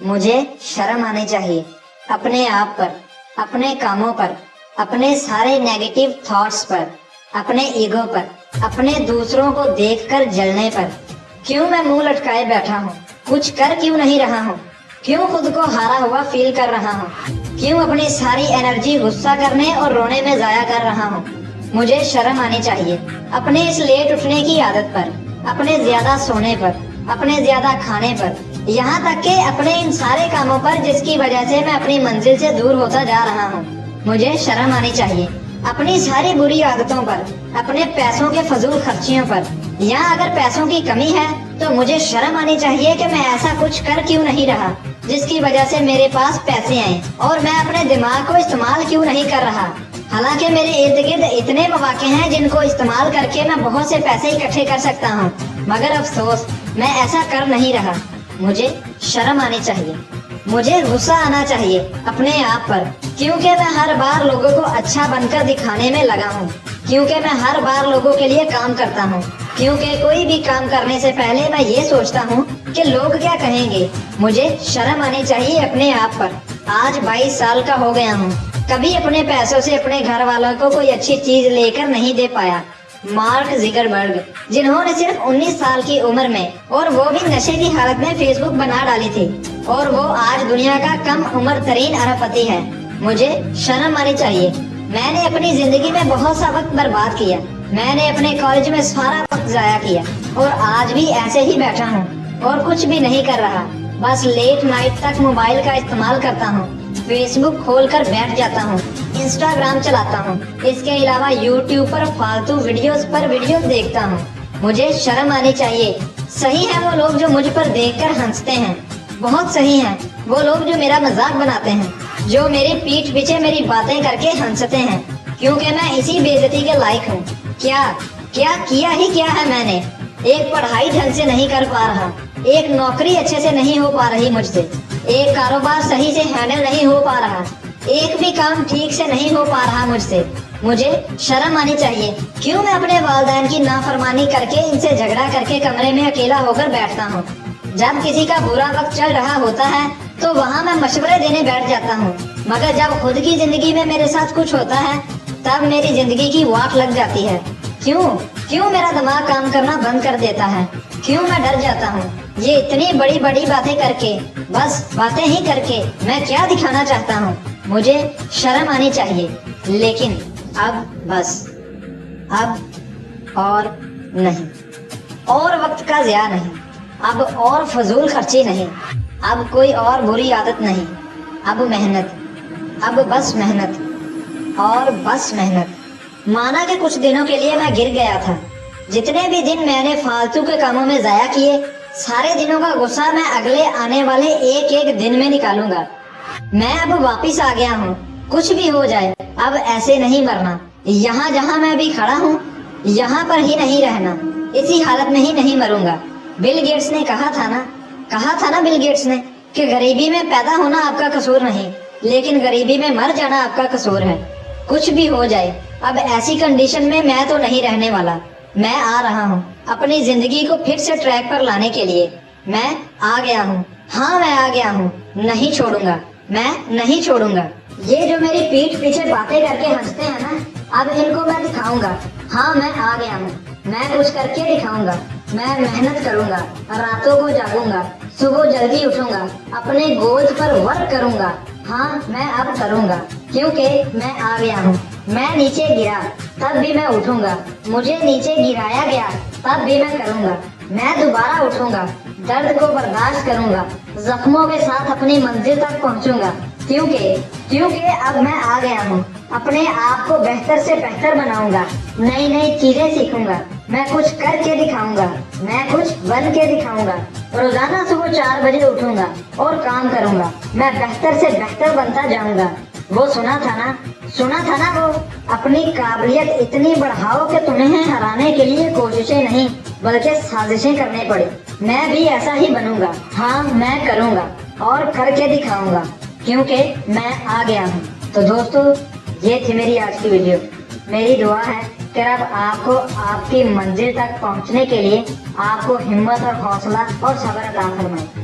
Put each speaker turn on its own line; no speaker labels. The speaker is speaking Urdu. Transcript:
مجھے شرم آنی چاہیے اپنے آپ پر، اپنے کاموں پر، اپنے سارے نیگیٹو تھاٹس پر، اپنے ایگو پر، اپنے دوسروں کو دیکھ کر جلنے پر۔ کیوں میں منہ لٹکائے بیٹھا ہوں؟ کچھ کر کیوں نہیں رہا ہوں؟ کیوں خود کو ہارا ہوا فیل کر رہا ہوں؟ کیوں اپنی ساری انرجی غصہ کرنے اور رونے میں ضائع کر رہا ہوں؟ مجھے شرم آنی چاہیے اپنے اس لیٹ اٹھنے کی عادت پر، اپنے زیادہ سونے پر، اپنے زیادہ کھانے پر، یہاں تک کہ اپنے ان سارے کاموں پر جس کی وجہ سے میں اپنی منزل سے دور ہوتا جا رہا ہوں۔ مجھے شرم آنی چاہیے اپنی ساری بری عادتوں پر، اپنے پیسوں کے فضول خرچیوں پر، یا اگر پیسوں کی کمی ہے تو مجھے شرم آنی چاہیے کہ میں ایسا کچھ کر کیوں نہیں رہا جس کی وجہ سے میرے پاس پیسے آئیں، اور میں اپنے دماغ کو استعمال کیوں نہیں کر رہا۔ حالانکہ میرے ارد گرد اتنے مواقع ہیں جن کو استعمال کر کے میں بہت سے پیسے اکٹھے کر سکتا ہوں، مگر افسوس میں ایسا کر نہیں رہا۔ مجھے شرم آنی چاہیے، مجھے غصہ آنا چاہیے اپنے آپ پر، کیونکہ میں ہر بار لوگوں کو اچھا بن کر دکھانے میں لگا ہوں، کیونکہ میں ہر بار لوگوں کے لیے کام کرتا ہوں، کیونکہ کوئی بھی کام کرنے سے پہلے میں یہ سوچتا ہوں کہ لوگ کیا کہیں گے۔ مجھے شرم آنی چاہیے اپنے آپ پر۔ آج 22 سال کا ہو گیا ہوں، کبھی اپنے پیسوں سے اپنے گھر والوں کو کوئی اچھی چیز لے کر نہیں دے پایا۔ مارک زکربرگ، جنہوں نے صرف 19 سال کی عمر میں، اور وہ بھی نشے کی حالت میں، فیس بک بنا ڈالی تھی، اور وہ آج دنیا کا کم عمر ترین ارب پتی ہے۔ مجھے شرم آنی چاہیے۔ میں نے اپنی زندگی میں بہت سا وقت برباد کیا، میں نے اپنے کالج میں سارا وقت ضائع کیا، اور آج بھی ایسے ہی بیٹھا ہوں اور کچھ بھی نہیں کر رہا، بس لیٹ نائٹ تک موبائل کا استعمال کرتا ہوں، فیس بک کھول کر بیٹھ جاتا ہوں، انسٹاگرام چلاتا ہوں، اس کے علاوہ یوٹیوب پر فالتو ویڈیوز دیکھتا ہوں۔ مجھے شرم آنی چاہیے۔ صحیح ہے وہ لوگ جو مجھ پر دیکھ کر ہنستے ہیں، بہت صحیح ہیں وہ لوگ جو میرا مذاق بناتے ہیں، جو میری پیٹھ پیچھے میری باتیں کر کے ہنستے ہیں، کیونکہ میں اسی بے عزتی کے لائق ہوں۔ کیا کیا ہے میں نے؟ ایک پڑھائی ڈھنگ سے نہیں کر پا رہا، ایک نوکری اچھے سے نہیں ہو پا رہی مجھ سے، ایک کاروبار صحیح سے ہینڈل نہیں ہو پا رہا، ایک بھی کام ٹھیک سے نہیں ہو پا رہا مجھ سے۔ مجھے شرم آنی چاہیے۔ کیوں میں اپنے والدین کی نافرمانی کر کے، ان سے جھگڑا کر کے کمرے میں اکیلا ہو کر بیٹھتا ہوں؟ جب کسی کا برا وقت چل رہا ہوتا ہے تو وہاں میں مشورے دینے بیٹھ جاتا ہوں، مگر جب خود کی زندگی میں میرے ساتھ کچھ ہوتا ہے تب میری زندگی کی واٹ لگ جاتی ہے۔ کیوں میرا دماغ کام کرنا بند کر دیتا ہے؟ کیوں میں ڈر جاتا ہوں؟ یہ اتنی بڑی بڑی باتیں کر کے، بس باتیں ہی کر کے میں کیا دکھانا چاہتا ہوں؟ مجھے شرم آنی چاہیے، لیکن اب اور نہیں، اور وقت کا ضیاع نہیں، اب اور فضول خرچی نہیں، اب کوئی اور بری عادت نہیں، اب محنت، اب بس محنت اور بس محنت۔ مانا کہ کچھ دنوں کے لیے میں گر گیا تھا، جتنے بھی دن میں نے فالتو کے کاموں میں ضائع کیے، سارے دنوں کا غصہ میں اگلے آنے والے ایک دن میں نکالوں گا۔ میں اب واپس آ گیا ہوں، کچھ بھی ہو جائے اب ایسے نہیں مرنا۔ یہاں جہاں میں بھی کھڑا ہوں یہاں پر ہی نہیں رہنا، اسی حالت میں ہی نہیں مروں گا۔ بل گیٹس نے کہا تھا نا بل گیٹس نے کہ غریبی میں پیدا ہونا آپ کا قصور نہیں، لیکن غریبی میں مر جانا آپ کا قصور ہے۔ کچھ بھی ہو جائے اب ایسی کنڈیشن میں میں تو نہیں رہنے والا۔ میں آ رہا ہوں اپنی زندگی کو پھر سے ٹریک پر لانے کے لیے۔ میں آ گیا ہوں، ہاں میں آ گیا ہوں، نہیں چھوڑوں گا، میں نہیں چھوڑوں گا۔ یہ جو میری پیٹھ پیچھے باتیں کر کے ہنستے ہیں نا، اب ان کو میں دکھاؤں گا، ہاں میں آ گیا ہوں، میں کچھ کر کے دکھاؤں گا۔ میں محنت کروں گا، راتوں کو جاگوں گا، صبح جلدی اٹھوں گا، اپنے گولز پر ورک کروں گا، ہاں میں اب کروں گا، کیونکہ میں آ گیا ہوں۔ میں نیچے گرا تب بھی میں اٹھوں گا، مجھے نیچے گرایا گیا تب بھی میں کروں گا، میں دوبارہ اٹھوں گا، درد کو برداشت کروں گا، زخموں کے ساتھ اپنی منزل تک پہنچوں گا، کیونکہ اب میں آ گیا ہوں۔ اپنے آپ کو بہتر سے بہتر بناؤں گا، نئی چیزیں سیکھوں گا، میں کچھ کر کے دکھاؤں گا، میں کچھ بن کے دکھاؤں گا۔ روزانہ صبح 4 بجے اٹھوں گا اور کام کروں گا، میں بہتر سے بہتر بنتا جاؤں گا۔ وہ سنا تھا نا وہ اپنی قابلیت اتنی بڑھاؤ کہ تمہیں ہرانے کے لیے کوششیں نہیں بلکہ سازشیں کرنے پڑے۔ میں بھی ایسا ہی بنوں گا، ہاں میں کروں گا اور کر کے دکھاؤں گا، کیونکہ میں آ گیا ہوں۔ تو دوستو، یہ تھی میری آج کی ویڈیو۔ میری دعا ہے کہ رب آپ کو آپ کی منزل تک پہنچنے کے لیے آپ کو ہمت اور حوصلہ اور صبر عطا فرمائے۔